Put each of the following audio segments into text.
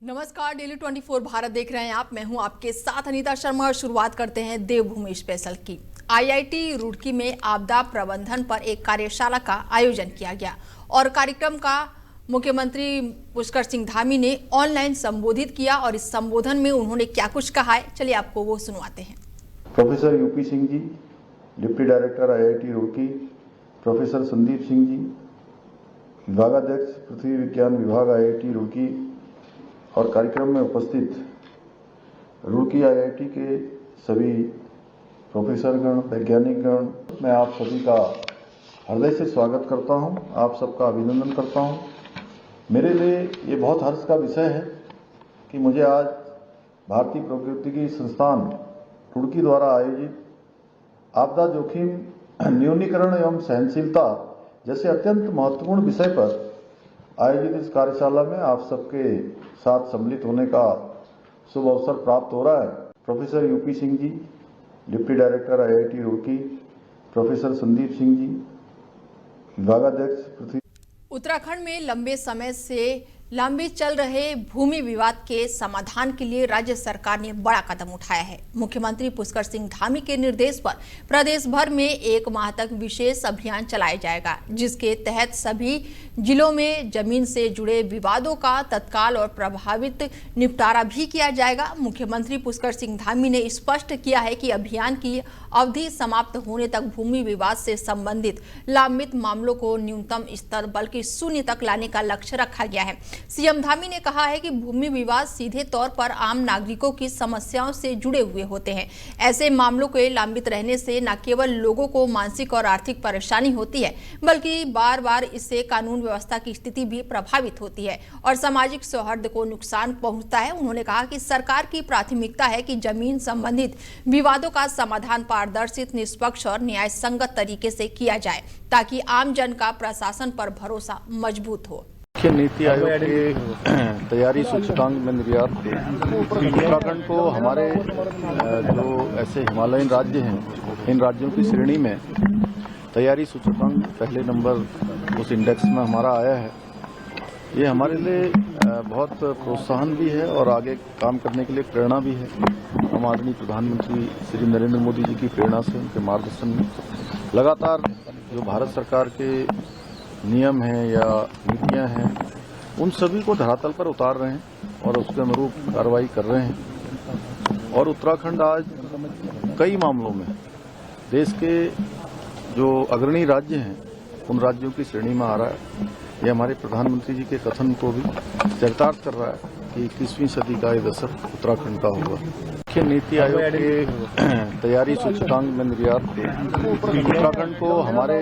नमस्कार, डेली 24 भारत देख रहे हैं आप। मैं हूं आपके साथ अनीता शर्मा और शुरुआत करते हैं देवभूमि स्पेशल की। आईआईटी रुड़की में आपदा प्रबंधन पर एक कार्यशाला का आयोजन किया गया और कार्यक्रम का मुख्यमंत्री पुष्कर सिंह धामी ने ऑनलाइन संबोधित किया और इस संबोधन में उन्होंने क्या कुछ कहा है, चलिए आपको वो सुनवाते हैं। Professor UP Singh ji, deputy director IIT Roorkee, professor Sandeep Singh ji, विभागाध्यक्ष पृथ्वी विज्ञान विभाग आईआईटी रुड़की और कार्यक्रम में उपस्थित रुड़की आईआईटी के सभी प्रोफेसरगण, वैज्ञानिकगण, मैं आप सभी का हृदय से स्वागत करता हूं, आप सबका अभिनंदन करता हूं। मेरे लिए ये बहुत हर्ष का विषय है कि मुझे आज भारतीय प्रौद्योगिकी संस्थान रुड़की द्वारा आयोजित आपदा जोखिम न्यूनीकरण एवं सहनशीलता जैसे अत्यंत महत्वपूर्ण विषय पर आयोजित इस कार्यशाला में आप सबके साथ सम्मिलित होने का शुभ अवसर प्राप्त हो रहा है। Professor UP Singh ji, deputy director IIT Roorkee, professor Sandeep Singh ji, विभागाध्यक्ष पृथ्वी। उत्तराखंड में लंबे समय से लंबे चल रहे भूमि विवाद के समाधान के लिए राज्य सरकार ने बड़ा कदम उठाया है। मुख्यमंत्री पुष्कर सिंह धामी के निर्देश पर प्रदेश भर में 1 माह तक विशेष अभियान चलाया जाएगा, जिसके तहत सभी जिलों में जमीन से जुड़े विवादों का तत्काल और प्रभावित निपटारा भी किया जाएगा। मुख्यमंत्री पुष्कर सिंह धामी ने स्पष्ट किया है कि अभियान की अवधि समाप्त होने तक भूमि विवाद से संबंधित लंबित मामलों को न्यूनतम स्तर बल्कि शून्य तक लाने का लक्ष्य रखा गया है। सीएम धामी ने कहा है कि भूमि विवाद सीधे तौर पर आम नागरिकों की समस्याओं से जुड़े हुए होते हैं। ऐसे मामलों के लंबित रहने से न केवल लोगों को मानसिक और आर्थिक परेशानी होती है, बल्कि बार बार इससे कानून व्यवस्था की स्थिति भी प्रभावित होती है और सामाजिक सौहार्द को नुकसान पहुंचता है। उन्होंने कहा कि सरकार की प्राथमिकता है कि जमीन संबंधित विवादों का समाधान पारदर्शी, निष्पक्ष और न्याय संगत तरीके से किया जाए, ताकि आम जन का प्रशासन पर भरोसा मजबूत हो। मुख्य नीति आयोग के तैयारी सूचकांक में निर्यात उत्तराखंड को हमारे जो ऐसे हिमालयन राज्य हैं, इन राज्यों की श्रेणी में तैयारी सूचकांक पहले नंबर उस इंडेक्स में हमारा आया है। ये हमारे लिए बहुत प्रोत्साहन भी है और आगे काम करने के लिए प्रेरणा भी है। हम आदरणीय प्रधानमंत्री श्री नरेंद्र मोदी जी की प्रेरणा से, उनके मार्गदर्शन में लगातार जो भारत सरकार के नियम हैं या नीतियां हैं, उन सभी को धरातल पर उतार रहे हैं और उसके अनुरूप कार्रवाई कर रहे हैं। और उत्तराखंड आज कई मामलों में देश के जो अग्रणी राज्य हैं, उन राज्यों की श्रेणी में आ रहा है। ये हमारे प्रधानमंत्री जी के कथन को भी चरितार्थ कर रहा है कि 21वीं सदी का ये दशक उत्तराखंड का होगा। मुख्य नीति आयोग के तैयारी सूचकांक में निर्यात उत्तराखंड को हमारे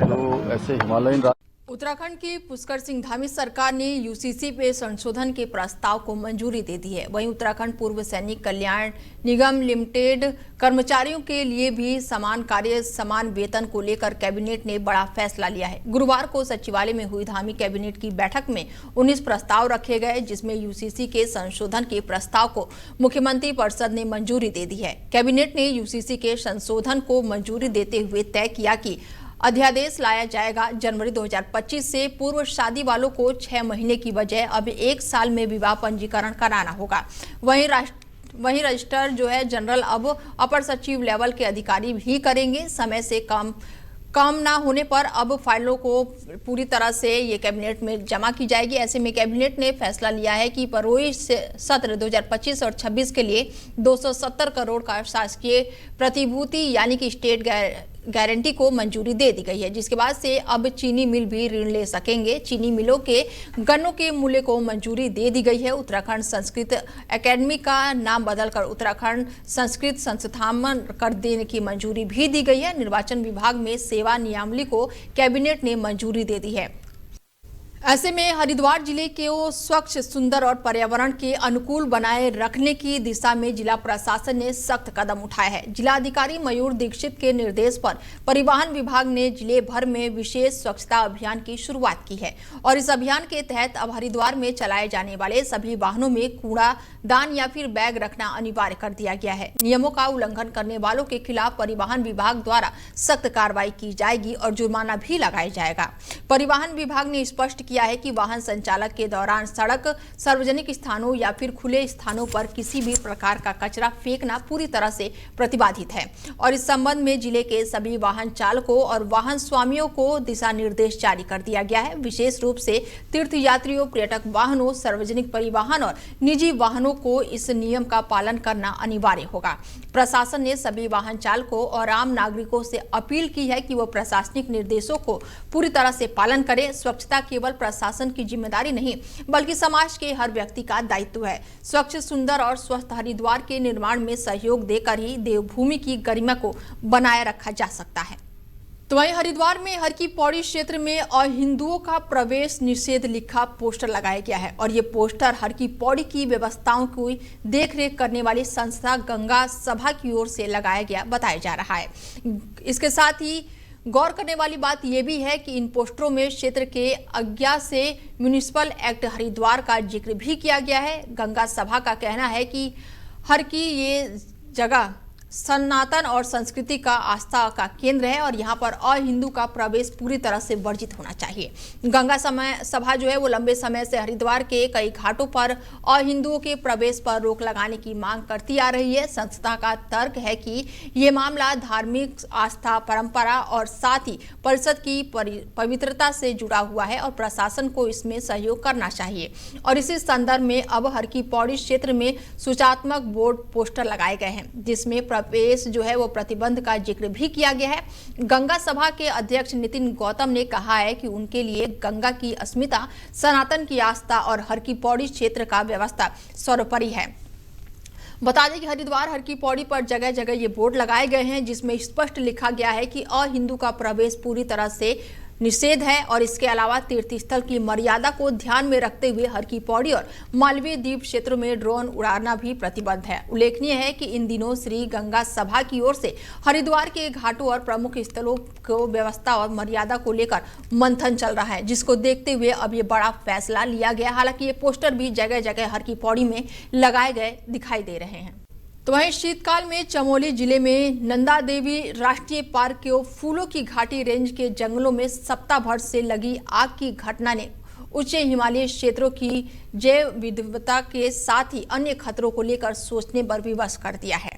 जो ऐसे हिमालयन उत्तराखंड की पुष्कर सिंह धामी सरकार ने यूसीसी पे संशोधन के प्रस्ताव को मंजूरी दे दी है। वहीं उत्तराखंड पूर्व सैनिक कल्याण निगम लिमिटेड कर्मचारियों के लिए भी समान कार्य समान वेतन को लेकर कैबिनेट ने बड़ा फैसला लिया है। गुरुवार को सचिवालय में हुई धामी कैबिनेट की बैठक में 19 प्रस्ताव रखे गए, जिसमें यूसीसी के संशोधन के प्रस्ताव को मुख्यमंत्री परिषद ने मंजूरी दे दी है। कैबिनेट ने यूसीसी के संशोधन को मंजूरी देते हुए तय किया कि अध्यादेश लाया जाएगा। जनवरी 2025 से पूर्व शादी वालों को 6 महीने की बजाय अब 1 साल में विवाह पंजीकरण कराना होगा। वहीं रजिस्टर जो है जनरल अब अपर सचिव लेवल के अधिकारी भी करेंगे। समय से कम ना होने पर अब फाइलों को पूरी तरह से ये कैबिनेट में जमा की जाएगी। ऐसे में कैबिनेट ने फैसला लिया है कि परोई सत्र 2025 और 26 के लिए 270 करोड़ का शासकीय प्रतिभूति यानी कि स्टेट गारंटी को मंजूरी दे दी गई है, जिसके बाद से अब चीनी मिल भी ऋण ले सकेंगे। चीनी मिलों के गन्नों के मूल्य को मंजूरी दे दी गई है। उत्तराखंड संस्कृत एकेडमी का नाम बदलकर उत्तराखंड संस्कृत संस्थान कर देने की मंजूरी भी दी गई है। निर्वाचन विभाग में सेवा नियमावली को कैबिनेट ने मंजूरी दे दी है। ऐसे में हरिद्वार जिले को स्वच्छ, सुंदर और पर्यावरण के अनुकूल बनाए रखने की दिशा में जिला प्रशासन ने सख्त कदम उठाया है। जिलाधिकारी मयूर दीक्षित के निर्देश पर परिवहन विभाग ने जिले भर में विशेष स्वच्छता अभियान की शुरुआत की है और इस अभियान के तहत अब हरिद्वार में चलाए जाने वाले सभी वाहनों में कूड़ा दान या फिर बैग रखना अनिवार्य कर दिया गया है। नियमों का उल्लंघन करने वालों के खिलाफ परिवहन विभाग द्वारा सख्त कार्रवाई की जाएगी और जुर्माना भी लगाया जाएगा। परिवहन विभाग ने स्पष्ट किया है कि वाहन संचालक के दौरान सड़क, सार्वजनिक स्थानों या फिर खुले स्थानों पर किसी भी प्रकार का कचरा फेंकना पूरी तरह से प्रतिबंधित है और इस संबंध में जिले के सभी वाहन चालकों और वाहन स्वामियों को दिशा निर्देश जारी कर दिया गया है। विशेष रूप से तीर्थ यात्रियों, पर्यटक वाहनों, सार्वजनिक परिवहन और निजी वाहनों को इस नियम का पालन करना अनिवार्य होगा। प्रशासन ने सभी वाहन चालकों और आम नागरिकों से अपील की है कि वो प्रशासनिक निर्देशों को पूरी तरह से पालन करें। स्वच्छता केवल प्रशासन की जिम्मेदारी नहीं बल्कि समाज के हर व्यक्ति का दायित्व है। स्वच्छ, सुंदर और स्वस्थ हरिद्वार के निर्माण में सहयोग देकर ही देवभूमि की गरिमा को बनाए रखा जा सकता है। तो वहीं हरिद्वार में हर की पौड़ी क्षेत्र में अहिंदुओं का प्रवेश निषेध लिखा पोस्टर लगाया गया है और ये पोस्टर हर की पौड़ी की व्यवस्थाओं की देखरेख करने वाली संस्था गंगा सभा की ओर से लगाया गया बताया जा रहा है। इसके साथ ही गौर करने वाली बात यह भी है कि इन पोस्टरों में क्षेत्र के अज्ञा से म्युनिसिपल एक्ट हरिद्वार का जिक्र भी किया गया है। गंगा सभा का कहना है कि हर की ये जगह सनातन और संस्कृति का आस्था का केंद्र है और यहाँ पर अहिंदू का प्रवेश पूरी तरह से वर्जित होना चाहिए। गंगा सभा जो है वो लंबे समय से हरिद्वार के कई घाटों पर अहिंदुओं के प्रवेश पर रोक लगाने की मांग करती आ रही है। संस्था का तर्क है कि ये मामला धार्मिक आस्था, परंपरा और साथ ही परिषद की पवित्रता से जुड़ा हुआ है और प्रशासन को इसमें सहयोग करना चाहिए। और इसी संदर्भ में अब हर की पौड़ी क्षेत्र में सूचनात्मक बोर्ड पोस्टर लगाए गए हैं जिसमें प्रवेश जो है वो प्रतिबंध का जिक्र भी किया गया है। गंगा सभा के अध्यक्ष नितिन गौतम ने कहा है कि उनके लिए गंगा की अस्मिता, सनातन की आस्था और हर की पौड़ी क्षेत्र का व्यवस्था सर्वोपरि है। बता दें कि हरिद्वार हर की पौड़ी पर जगह जगह ये बोर्ड लगाए गए हैं जिसमें स्पष्ट लिखा गया है कि अहिंदू का प्रवेश पूरी तरह से निषेध है और इसके अलावा तीर्थस्थल की मर्यादा को ध्यान में रखते हुए हर की पौड़ी और मालवीय द्वीप क्षेत्रों में ड्रोन उड़ाना भी प्रतिबंध है। उल्लेखनीय है कि इन दिनों श्री गंगा सभा की ओर से हरिद्वार के घाटों और प्रमुख स्थलों को व्यवस्था और मर्यादा को लेकर मंथन चल रहा है जिसको देखते हुए अब ये बड़ा फैसला लिया गया। हालांकि ये पोस्टर भी जगह जगह हर की पौड़ी में लगाए गए दिखाई दे रहे हैं। तो वहीं शीतकाल में चमोली जिले में नंदा देवी राष्ट्रीय पार्क के फूलों की घाटी रेंज के जंगलों में सप्ताह भर से लगी आग की घटना ने उच्च हिमालयी क्षेत्रों की जैव विविधता के साथ ही अन्य खतरों को लेकर सोचने पर विवश कर दिया है।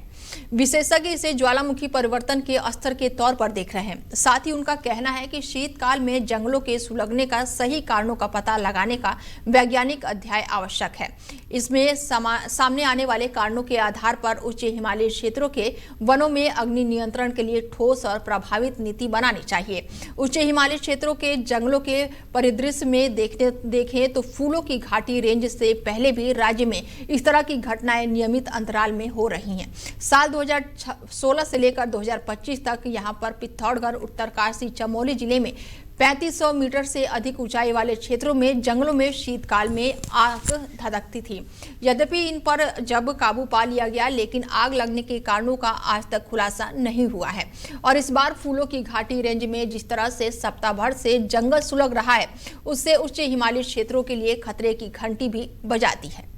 विशेषज्ञ इसे ज्वालामुखी परिवर्तन के स्तर के तौर पर देख रहे हैं। साथ ही उनका कहना है कि शीतकाल में जंगलों के सुलगने का सही कारणों का पता लगाने का वैज्ञानिक अध्ययन आवश्यक है। इसमें सामने आने वाले कारणों के आधार पर उच्च हिमालयी क्षेत्रों के वनों में अग्नि नियंत्रण के लिए ठोस और प्रभावित नीति बनानी चाहिए। उच्च हिमालयी क्षेत्रों के जंगलों के परिदृश्य में देखें तो फूलों की घाटी रेंज से पहले भी राज्य में इस तरह की घटनाएं नियमित अंतराल में हो रही हैं। साल 2016 से लेकर 2025 तक यहां पर पिथौरागढ़, उत्तरकाशी, चमोली जिले में 3500 मीटर से अधिक ऊंचाई वाले क्षेत्रों में जंगलों में शीतकाल में आग धधकती थी। यद्यपि इन पर जब काबू पा लिया गया लेकिन आग लगने के कारणों का आज तक खुलासा नहीं हुआ है। और इस बार फूलों की घाटी रेंज में जिस तरह से सप्ताह भर से जंगल सुलग रहा है उससे उच्च हिमालयी क्षेत्रों के लिए खतरे की घंटी भी बजाती है।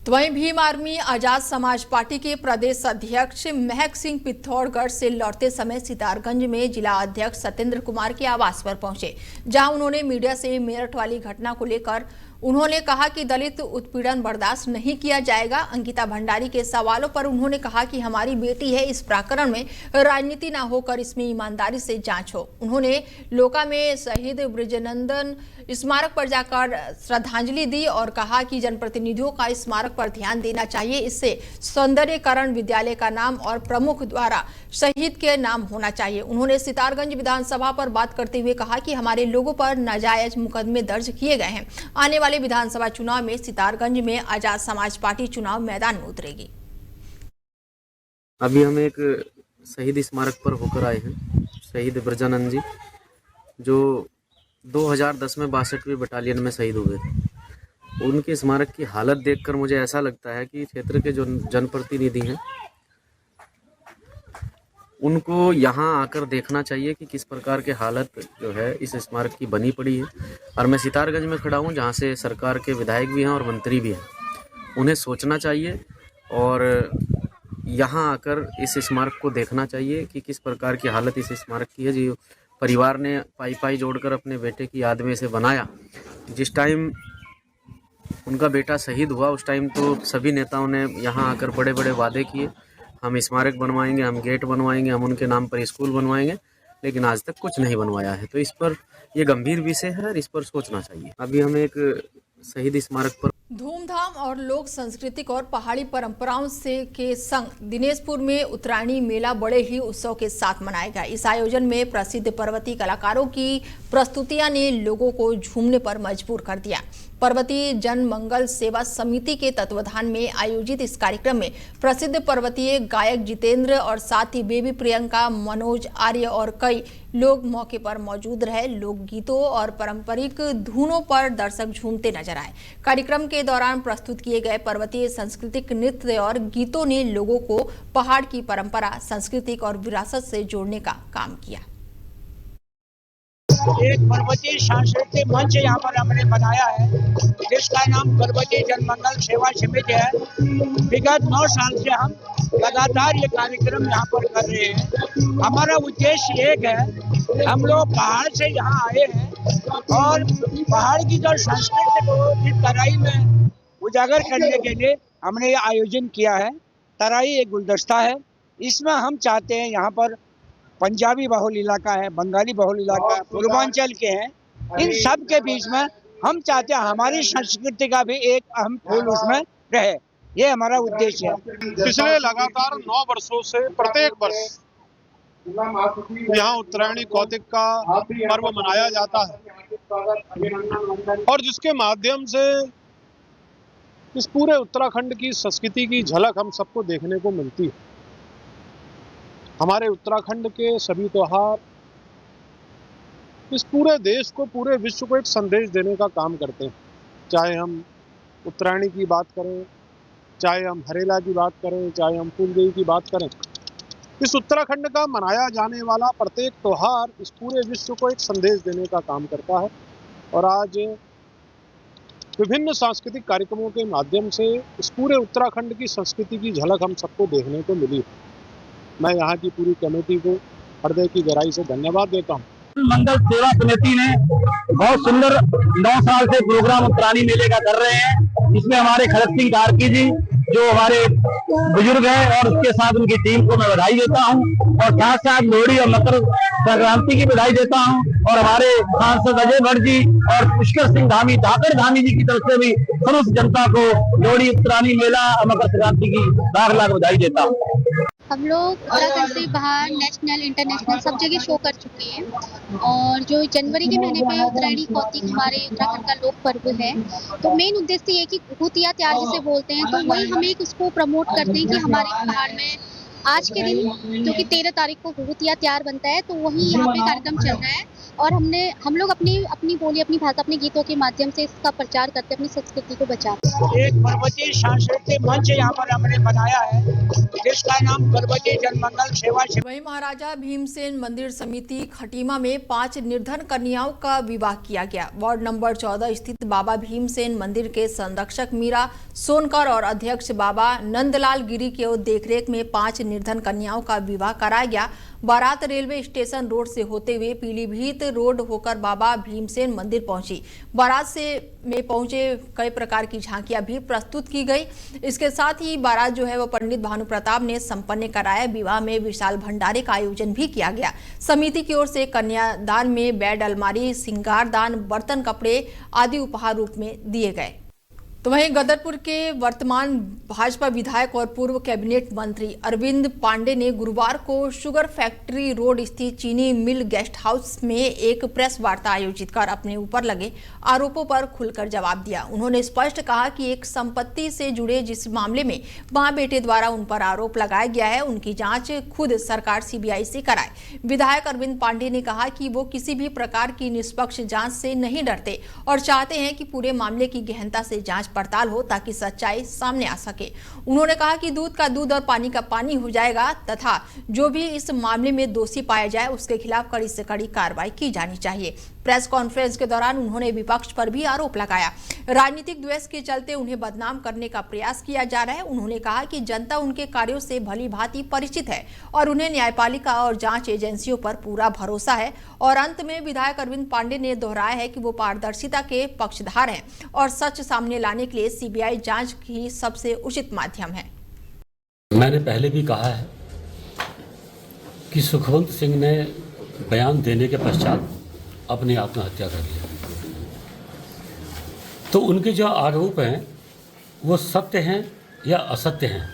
तो वहीं भीम आर्मी आजाद समाज पार्टी के प्रदेश अध्यक्ष महक सिंह पिथौरागढ़ से लौटते समय सितारगंज में जिला अध्यक्ष सत्येंद्र कुमार के आवास पर पहुंचे, जहां उन्होंने मीडिया से मेरठ वाली घटना को लेकर उन्होंने कहा कि दलित उत्पीड़न बर्दाश्त नहीं किया जाएगा। अंकिता भंडारी के सवालों पर उन्होंने कहा कि हमारी बेटी है, इस प्रकरण में राजनीति न होकर इसमें ईमानदारी से जांच हो। उन्होंने लोका में शहीद ब्रजनंदन स्मारक पर जाकर श्रद्धांजलि दी और कहा कि जनप्रतिनिधियों का स्मारक पर ध्यान देना चाहिए। इससे सौंदर्यकरण विद्यालय का नाम और प्रमुख द्वारा शहीद के नाम होना चाहिए। उन्होंने सितारगंज विधानसभा पर बात करते हुए कहा कि हमारे लोगों पर नाजायज मुकदमे दर्ज किए गए हैं। आने वाले विधानसभा चुनाव में सितारगंज में आजाद समाज पार्टी चुनाव मैदान में उतरेगी। अभी हम एक शहीद स्मारक पर होकर आए हैं। शहीद ब्रजानंद जी जो 2010 में 62वीं बटालियन में शहीद हुए थे। उनके स्मारक की हालत देखकर मुझे ऐसा लगता है कि क्षेत्र के जो जनप्रतिनिधि हैं उनको यहाँ आकर देखना चाहिए कि किस प्रकार के हालत जो है इस स्मारक की बनी पड़ी है। और मैं सितारगंज में खड़ा हूँ जहाँ से सरकार के विधायक भी हैं और मंत्री भी हैं। उन्हें सोचना चाहिए और यहाँ आकर इस स्मारक को देखना चाहिए कि किस प्रकार की हालत इस स्मारक की है। जो परिवार ने पाई पाई जोड़कर अपने बेटे की याद में इसे बनाया। जिस टाइम उनका बेटा शहीद हुआ उस टाइम तो सभी नेताओं ने यहाँ आकर बड़े बड़े वादे किए, हम स्मारक बनवाएंगे, हम गेट बनवाएंगे, हम उनके नाम पर स्कूल बनवाएंगे, लेकिन आज तक कुछ नहीं बनवाया है। तो इस पर ये गंभीर विषय है और इस पर सोचना चाहिए। अभी हम एक शहीद स्मारक पर धूमधाम और लोक सांस्कृतिक और पहाड़ी परंपराओं से के संग दिनेशपुर में उत्तरायणी मेला बड़े ही उत्सव के साथ मनाया गया। इस आयोजन में प्रसिद्ध पर्वतीय कलाकारों की प्रस्तुतियां ने लोगों को झूमने पर मजबूर कर दिया। पर्वतीय जन मंगल सेवा समिति के तत्वाधान में आयोजित इस कार्यक्रम में प्रसिद्ध पर्वतीय गायक जितेंद्र और साथ ही बेबी प्रियंका, मनोज आर्य और कई लोग मौके पर मौजूद रहे। लोकगीतों और पारंपरिक धुनों पर दर्शक झूमते नजर आए। कार्यक्रम के दौरान प्रस्तुत किए गए पर्वतीय सांस्कृतिक नृत्य और गीतों ने लोगों को पहाड़ की परंपरा, सांस्कृतिक और विरासत से जोड़ने का काम किया। एक पर्वतीय सांस्कृतिक मंच यहाँ पर हमने बनाया है जिसका नाम पर्वतीय जनमंगल सेवा समिति है। विगत 9 साल से हम लगातार ये कार्यक्रम यहाँ पर कर रहे हैं। हमारा उद्देश्य एक है, हम लोग पहाड़ से यहाँ आए हैं और पहाड़ की जो संस्कृति को इस तराई में उजागर करने के लिए हमने ये आयोजन किया है। तराई एक गुलदस्ता है, इसमें हम चाहते हैं यहाँ पर पंजाबी बहुल इलाका है, बंगाली बहुल इलाका है, पूर्वांचल के हैं, इन सब के बीच में हम चाहते हैं हमारी संस्कृति का भी एक अहम फूल उसमें रहे। ये हमारा उद्देश्य है। पिछले लगातार 9 वर्षों से प्रत्येक वर्ष यहाँ उत्तरायणी कौतिक का पर्व मनाया जाता है और जिसके माध्यम से इस पूरे उत्तराखंड की संस्कृति की झलक हम सबको देखने को मिलती है। हमारे उत्तराखंड के सभी त्योहार इस पूरे देश को, पूरे विश्व को एक संदेश देने का काम करते हैं। चाहे हम उत्तरायणी की बात करें, चाहे हम हरेला की बात करें, चाहे हम फूलदेवी की बात करें, इस उत्तराखंड का मनाया जाने वाला प्रत्येक त्योहार इस पूरे विश्व को एक संदेश देने का काम करता है। और आज विभिन्न सांस्कृतिक कार्यक्रमों के माध्यम से इस पूरे उत्तराखंड की संस्कृति की झलक हम सबको देखने को मिली। मैं यहाँ की पूरी कमेटी को हृदय की गहराई से धन्यवाद देता हूँ। मंगल सेवा समिति ने बहुत सुंदर 9 साल से प्रोग्राम उत्तरायणी मेले का कर रहे हैं। इसमें हमारे खड़क सिंह कार्की जी जो हमारे बुजुर्ग हैं और उसके साथ उनकी टीम को मैं बधाई देता हूं और साथ साथ लोहड़ी और मकर संक्रांति की बधाई देता हूं। और हमारे सांसद अजय भट्ट जी और पुष्कर सिंह धामी, धाकर धामी जी की तरफ से भी समस्त जनता को लोहड़ी, उत्तरायणी मेला और मकर संक्रांति की लाख लाख बधाई देता हूँ। हम लोग उत्तराखंड से बाहर नेशनल, इंटरनेशनल सब जगह शो कर चुके हैं और जो जनवरी के महीने पे उत्तरायणी कौतिक हमारे उत्तराखंड का लोक पर्व है, तो मेन उद्देश्य ये कि घुघुतिया त्यार जिसे बोलते हैं, तो वही हम एक उसको प्रमोट करते हैं कि हमारे पहाड़ में आज के दिन क्योंकि 13 तारीख को घुघुतिया त्यार बनता है, तो वही यहाँ पे कार्यक्रम चल रहा है और हम लोग अपनी बोली, अपनी भाषा, अपने गीतों के माध्यम से इसका प्रचार करते, अपनी संस्कृति को बचाते हैं। एक पर्वतीय सांस्कृतिक मंच यहाँ पर हमने बनाया है जिसका नाम पर्वतीय जनमंगल सेवा। वहीं महाराजा भीमसेन मंदिर समिति खटीमा में 5 निर्धन कन्याओं का विवाह किया गया। वार्ड नंबर 14 स्थित बाबा भीमसेन मंदिर के संरक्षक मीरा सोनकर और अध्यक्ष बाबा नंदलाल गिरी के देखरेख में 5 निर्धन कन्याओं का विवाह कराया गया। बारात रेलवे स्टेशन रोड से होते हुए पीलीभीत रोड होकर बाबा भीमसेन मंदिर पहुंची। बारात से में पहुंचे कई प्रकार की झांकियां भी प्रस्तुत की गई। इसके साथ ही बारात जो है वो पंडित भानु प्रताप ने संपन्न कराया। विवाह में विशाल भंडारे का आयोजन भी किया गया। समिति की ओर से कन्यादान में बेड, अलमारी, श्रृंगार दान, बर्तन, कपड़े आदि उपहार रूप में दिए गए। तो वहीं गदरपुर के वर्तमान भाजपा विधायक और पूर्व कैबिनेट मंत्री अरविंद पांडे ने गुरुवार को शुगर फैक्ट्री रोड स्थित चीनी मिल गेस्ट हाउस में एक प्रेस वार्ता आयोजित कर अपने ऊपर लगे आरोपों पर खुलकर जवाब दिया। उन्होंने स्पष्ट कहा कि एक संपत्ति से जुड़े जिस मामले में मां बेटे द्वारा उन पर आरोप लगाया गया है, उनकी जांच खुद सरकार सीबीआई से कराए। विधायक अरविंद पांडे ने कहा कि वो किसी भी प्रकार की निष्पक्ष जांच से नहीं डरते और चाहते हैं कि पूरे मामले की गहनता से जांच पड़ताल हो ताकि सच्चाई सामने आ सके। उन्होंने कहा कि दूध का दूध और पानी का पानी हो जाएगा तथा जो भी इस मामले में दोषी पाया जाए उसके खिलाफ कड़ी से कड़ी कार्रवाई की जानी चाहिए। प्रेस कॉन्फ्रेंस के दौरान उन्होंने विपक्ष पर भी आरोप लगाया। राजनीतिक द्वेष के चलते उन्हें बदनाम करने का प्रयास किया जा रहा है। उन्होंने कहा कि जनता उनके कार्यों से भली भांति परिचित है और उन्हें न्यायपालिका और जांच एजेंसियों पर पूरा भरोसा है। और अंत में विधायक अरविंद पांडे ने दोहराया है कि वो पारदर्शिता के पक्षधर हैं और सच सामने लाने के लिए सीबीआई जांच ही सबसे उचित माध्यम है। मैंने पहले भी कहा है कि सुखवंत सिंह ने बयान देने के पश्चात अपनी आत्महत्या कर लिया, तो उनके जो आरोप हैं वो सत्य हैं या असत्य हैं,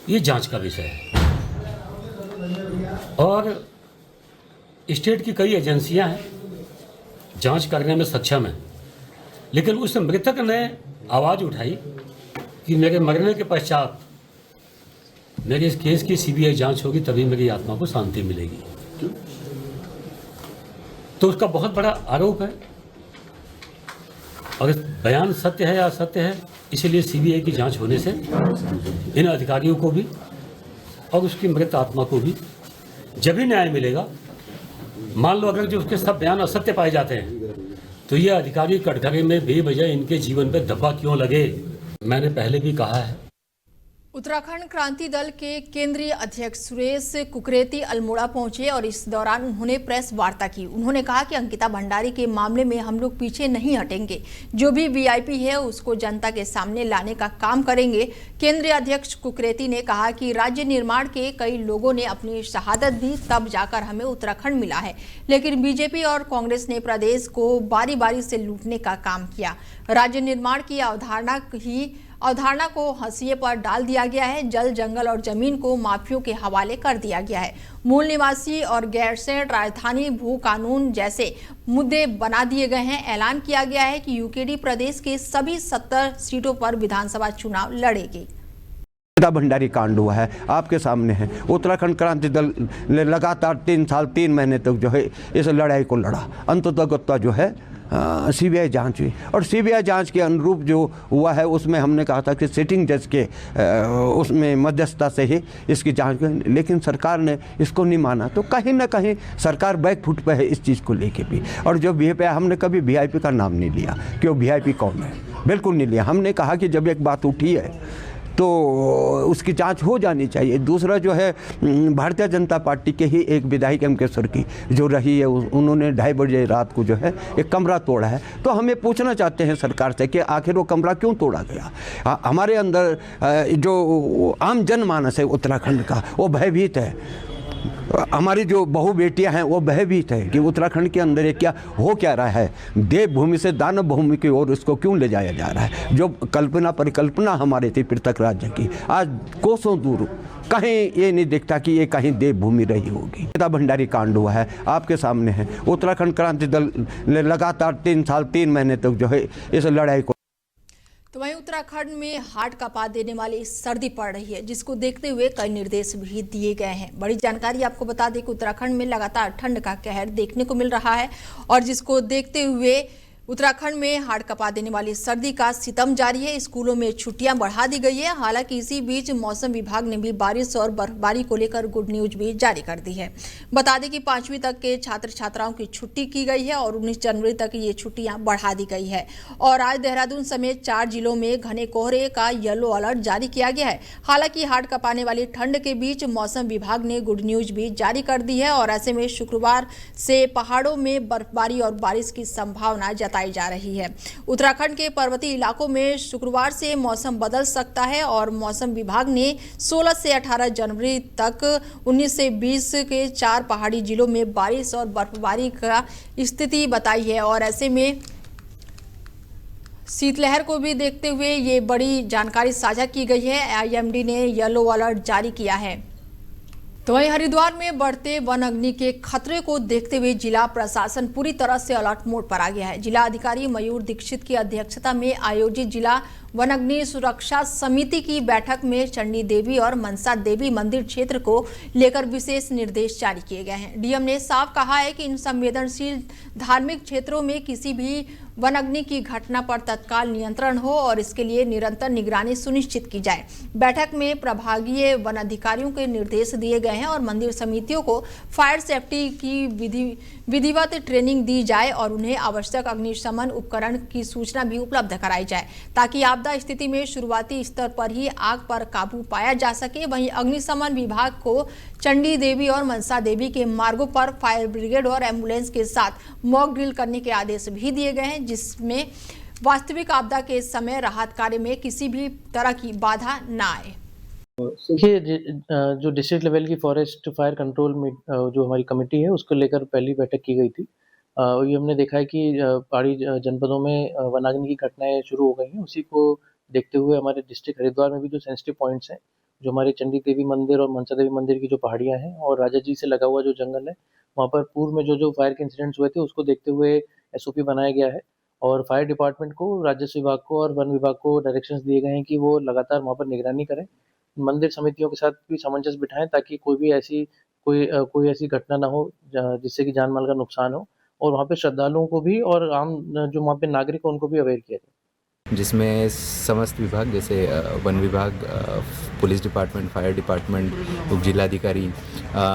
ये जांच का विषय है। और स्टेट की कई एजेंसियां हैं जांच करने में सक्षम हैं, लेकिन उस मृतक ने आवाज़ उठाई कि मेरे मरने के पश्चात मेरे इस केस की सीबीआई जांच होगी, तभी मेरी आत्मा को शांति मिलेगी। तो उसका बहुत बड़ा आरोप है और बयान सत्य है या असत्य है, इसीलिए सीबीआई की जांच होने से इन अधिकारियों को भी और उसकी मृत आत्मा को भी जब भी न्याय मिलेगा। मान लो अगर जो उसके सब बयान असत्य पाए जाते हैं तो ये अधिकारी कटघरे में बेवजह इनके जीवन पे धब्बा क्यों लगे। मैंने पहले भी कहा है। उत्तराखंड क्रांति दल के केंद्रीय अध्यक्ष सुरेश कुकरेती अल्मोड़ा पहुंचे और इस दौरान उन्होंने प्रेस वार्ता की। उन्होंने कहा कि अंकिता भंडारी के मामले में हम लोग पीछे नहीं हटेंगे, जो भी वीआईपी है उसको जनता के सामने लाने का काम करेंगे। केंद्रीय अध्यक्ष कुकरेती ने कहा कि राज्य निर्माण के कई लोगों ने अपनी शहादत दी, तब जाकर हमें उत्तराखंड मिला है, लेकिन बीजेपी और कांग्रेस ने प्रदेश को बारी बारी से लूटने का काम किया। राज्य निर्माण की अवधारणा को हंसिए पर डाल दिया गया है। जल, जंगल और जमीन को माफियों के हवाले कर दिया गया है। मूल निवासी और गैरसैंण राजधानी भू कानून जैसे मुद्दे बना दिए गए हैं। ऐलान किया गया है कि यूकेडी प्रदेश के सभी 70 सीटों पर विधानसभा चुनाव लड़ेगी। भंडारी कांड हुआ है, आपके सामने है। उत्तराखंड क्रांति दल ने लगातार 3 साल 3 महीने तक जो है इस लड़ाई को लड़ा। अंततः जो है सीबीआई जांच हुई और सीबीआई जांच के अनुरूप जो हुआ है उसमें हमने कहा था कि सिटिंग जज के उसमें मध्यस्थता से ही इसकी जांच हुई, लेकिन सरकार ने इसको नहीं माना। तो कहीं ना कहीं सरकार बैकफुट पे है इस चीज़ को लेके भी। और जो वीआईपी, हमने कभी वीआईपी का नाम नहीं लिया कि वो वीआईपी कौन है, बिल्कुल नहीं लिया। हमने कहा कि जब एक बात उठी है तो उसकी जांच हो जानी चाहिए। दूसरा जो है भारतीय जनता पार्टी के ही एक विधायक एमकेश्वर की जो रही है, उन्होंने 2:30 बजे रात को जो है एक कमरा तोड़ा है। तो हमें पूछना चाहते हैं सरकार से कि आखिर वो कमरा क्यों तोड़ा गया। हमारे अंदर जो आम जनमानस है उत्तराखंड का वो भयभीत है। हमारी जो बहु बेटियां हैं वो भयभीत है कि उत्तराखंड के अंदर ये क्या हो क्या रहा है। देवभूमि से दानव भूमि की ओर उसको क्यों ले जाया जा रहा है। जो कल्पना परिकल्पना हमारे थी पृथक राज्य की, आज कोसों दूर कहीं ये नहीं दिखता कि ये कहीं देवभूमि रही होगी। अंकिता भंडारी कांड हुआ है, आपके सामने है। उत्तराखंड क्रांति दल ने लगातार 3 साल 3 महीने तक जो है इस लड़ाई को। तो वहीं उत्तराखंड में हार्ट कपा देने वाली सर्दी पड़ रही है, जिसको देखते हुए कई निर्देश भी दिए गए हैं। बड़ी जानकारी आपको बता दें कि उत्तराखंड में लगातार ठंड का कहर देखने को मिल रहा है और जिसको देखते हुए उत्तराखंड में हाड़ कपा देने वाली सर्दी का सितम जारी है। स्कूलों में छुट्टियां बढ़ा दी गई है। हालांकि इसी बीच मौसम विभाग ने भी बारिश और बर्फबारी को लेकर गुड न्यूज भी जारी कर दी है। बता दें कि 5वीं तक के छात्र छात्राओं की छुट्टी की गई है और 19 जनवरी तक ये छुट्टियां बढ़ा दी गई है। और आज देहरादून समेत 4 जिलों में घने कोहरे का येलो अलर्ट जारी किया गया है। हालांकि हाड़ कपाने वाली ठंड के बीच मौसम विभाग ने गुड न्यूज भी जारी कर दी है और ऐसे में शुक्रवार से पहाड़ों में बर्फबारी और बारिश की संभावना जताई जा रही है। उत्तराखंड के पर्वतीय इलाकों में शुक्रवार से मौसम बदल सकता है और मौसम विभाग ने 16 से 18 जनवरी तक 19 से 20 के 4 पहाड़ी जिलों में बारिश और बर्फबारी का स्थिति बताई है। और ऐसे में शीतलहर को भी देखते हुए ये बड़ी जानकारी साझा की गई है। आईएमडी ने येलो अलर्ट जारी किया है। तो वहीं हरिद्वार में बढ़ते वन अग्नि के खतरे को देखते हुए जिला प्रशासन पूरी तरह से अलर्ट मोड पर आ गया है। जिला अधिकारी मयूर दीक्षित की अध्यक्षता में आयोजित जिला वन अग्नि सुरक्षा समिति की बैठक में चंडी देवी और मनसा देवी मंदिर क्षेत्र को लेकर विशेष निर्देश जारी किए गए हैं। डीएम ने साफ कहा है कि इन संवेदनशील धार्मिक क्षेत्रों में किसी भी वन अग्नि की घटना पर तत्काल नियंत्रण हो और इसके लिए निरंतर निगरानी सुनिश्चित की जाए। बैठक में प्रभागीय वन अधिकारियों के निर्देश दिए गए हैं और मंदिर समितियों को फायर सेफ्टी की विधिवत ट्रेनिंग दी जाए और उन्हें आवश्यक अग्निशमन उपकरण की सूचना भी उपलब्ध कराई जाए ताकि आपदा स्थिति में शुरुआती स्तर पर ही आग पर काबू पाया जा सके। वहीं अग्निशमन विभाग को चंडी देवी और मनसा देवी के मार्गों पर फायर ब्रिगेड और एम्बुलेंस के साथ मॉक ड्रिल करने के आदेश भी दिए गए हैं, जिसमें वास्तविक आपदा के समय राहत कार्य में किसी भी तरह की बाधा न आए। देखिए, जो डिस्ट्रिक्ट लेवल की फॉरेस्ट फायर कंट्रोल में जो हमारी कमेटी है उसको लेकर पहली बैठक की गई थी। ये हमने देखा है कि पहाड़ी जनपदों में वनाग्नि की घटनाएं शुरू हो गई हैं। उसी को देखते हुए हमारे डिस्ट्रिक्ट हरिद्वार में भी जो सेंसिटिव पॉइंट्स हैं, जो हमारे चंडी देवी मंदिर और मनसा देवी मंदिर की जो पहाड़ियाँ हैं और राजा जी से लगा हुआ जो जंगल है, वहाँ पर पूर्व में जो फायर के इंसिडेंट्स हुए थे उसको देखते हुए SOP बनाया गया है और फायर डिपार्टमेंट को, राजस्व विभाग को और वन विभाग को डायरेक्शंस दिए गए हैं कि वो लगातार वहाँ पर निगरानी करें। मंदिर समितियों के साथ भी सामंजस्य बिठाएं ताकि कोई ऐसी घटना ना हो जिससे कि जान माल का नुकसान हो, और वहाँ पे श्रद्धालुओं को भी और आम जो वहाँ पे नागरिक हैं उनको भी अवेयर किया जाए, जिसमें समस्त विभाग जैसे वन विभाग, पुलिस डिपार्टमेंट, फायर डिपार्टमेंट, उप जिलाधिकारी,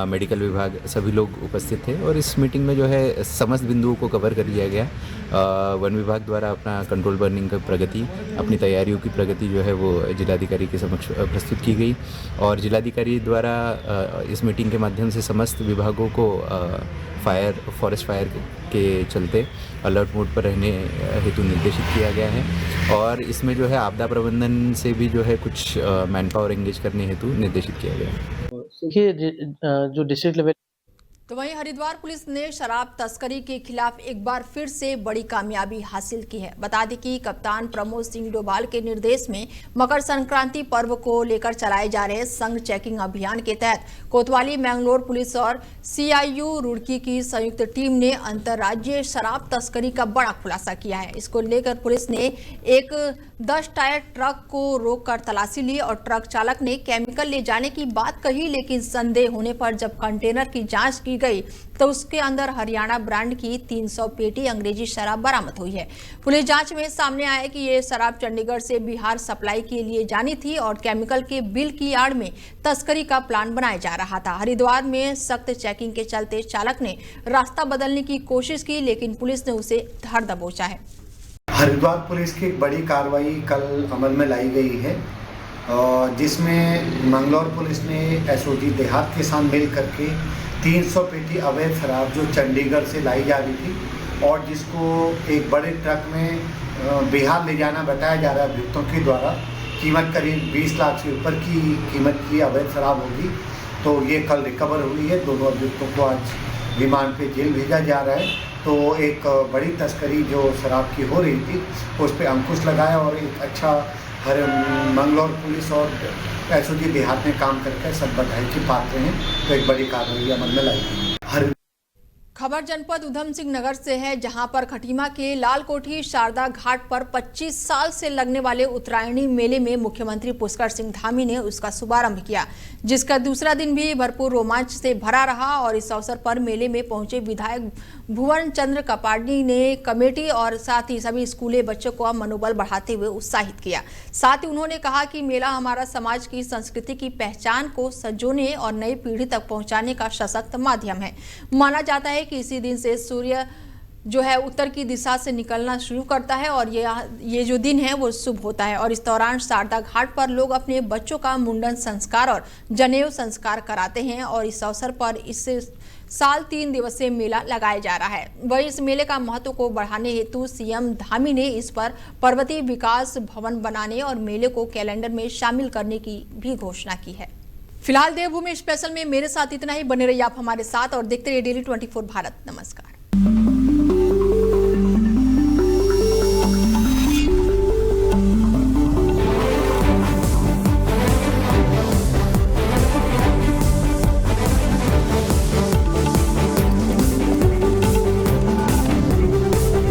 मेडिकल विभाग सभी लोग उपस्थित थे। और इस मीटिंग में जो है समस्त बिंदुओं को कवर कर लिया गया। वन विभाग द्वारा अपना कंट्रोल बर्निंग का प्रगति, अपनी तैयारियों की प्रगति जो है वो जिलाधिकारी के समक्ष प्रस्तुत की गई और जिलाधिकारी द्वारा इस मीटिंग के माध्यम से समस्त विभागों को फॉरेस्ट फायर के चलते अलर्ट मोड पर रहने हेतु निर्देशित किया गया है और इसमें जो है आपदा प्रबंधन से भी जो है कुछ मैन पावर एंगेज करने हेतु निर्देशित किया गया है। देखिए, जो डिस्ट्रिक्ट लेवल तो वहीं हरिद्वार पुलिस ने शराब तस्करी के खिलाफ एक बार फिर से बड़ी कामयाबी हासिल की है। बता दें कि कप्तान प्रमोद सिंह डोभाल के निर्देश में मकर संक्रांति पर्व को लेकर चलाए जा रहे संघ चेकिंग अभियान के तहत कोतवाली, मैंगलोर पुलिस और CIU रुड़की की संयुक्त टीम ने अंतर्राज्यीय शराब तस्करी का बड़ा खुलासा किया है। इसको लेकर पुलिस ने एक 10 टायर ट्रक को रोककर तलाशी ली और ट्रक चालक ने केमिकल ले जाने की बात कही, लेकिन संदेह होने पर जब कंटेनर की जांच की गई तो उसके अंदर हरियाणा ब्रांड की 300 पेटी अंग्रेजी शराब बरामद हुई है। पुलिस जांच में सामने आया कि ये शराब चंडीगढ़ से बिहार सप्लाई के लिए जानी थी और केमिकल के बिल की आड़ में तस्करी का प्लान बनाया जा रहा था। हरिद्वार में सख्त चेकिंग के चलते चालक ने रास्ता बदलने की कोशिश की, लेकिन पुलिस ने उसे धर दबोचा है। हरिद्वार पुलिस की एक बड़ी कार्रवाई कल अमल में लाई गई है, जिसमें मंगलौर पुलिस ने SOG देहात के साथ मिल करके 300 पेटी अवैध शराब जो चंडीगढ़ से लाई जा रही थी और जिसको एक बड़े ट्रक में बिहार ले जाना बताया जा रहा है अभियुक्तों के द्वारा। कीमत करीब 20 लाख से ऊपर की कीमत की अवैध शराब होगी। तो ये कल रिकवर हुई है। दोनों अभियुक्तों को आज रिमांड पे जेल भेजा जा रहा है। तो एक बड़ी तस्करी जो शराब की हो रही थी उस पर अंकुश लगाया और एक अच्छा मंगलौर पुलिस और SOG देहात में काम करके सब बधाई के पात्र हैं। तो एक बड़ी कार्रवाई अमल में लाई गई। खबर जनपद उधम सिंह नगर से है, जहां पर खटीमा के लालकोठी शारदा घाट पर 25 साल से लगने वाले उत्तरायणी मेले में मुख्यमंत्री पुष्कर सिंह धामी ने उसका शुभारंभ किया, जिसका दूसरा दिन भी भरपूर रोमांच से भरा रहा। और इस अवसर पर मेले में पहुंचे विधायक भुवन चंद्र कपाड़ी ने कमेटी और साथ ही सभी स्कूली बच्चों को मनोबल बढ़ाते हुए उत्साहित किया। साथ ही उन्होंने कहा कि मेला हमारा समाज की संस्कृति की पहचान को संजोने और नई पीढ़ी तक पहुंचाने का सशक्त माध्यम है। माना जाता है कि इसी दिन से सूर्य जो है उत्तर की दिशा से निकलना शुरू करता है और ये जो दिन है वो शुभ होता है। और इस दौरान शारदा घाट पर लोग अपने बच्चों का मुंडन संस्कार और जनेऊ संस्कार कराते हैं और इस अवसर पर इस साल 3 दिवसीय मेला लगाया जा रहा है। वही इस मेले का महत्व को बढ़ाने हेतु CM धामी ने इस पर पर्वतीय विकास भवन बनाने और मेले को कैलेंडर में शामिल करने की भी घोषणा की है। फिलहाल देवभूमि स्पेशल में मेरे साथ इतना ही। बने रहिए आप हमारे साथ और देखते रहिए Daily 24 भारत। नमस्कार।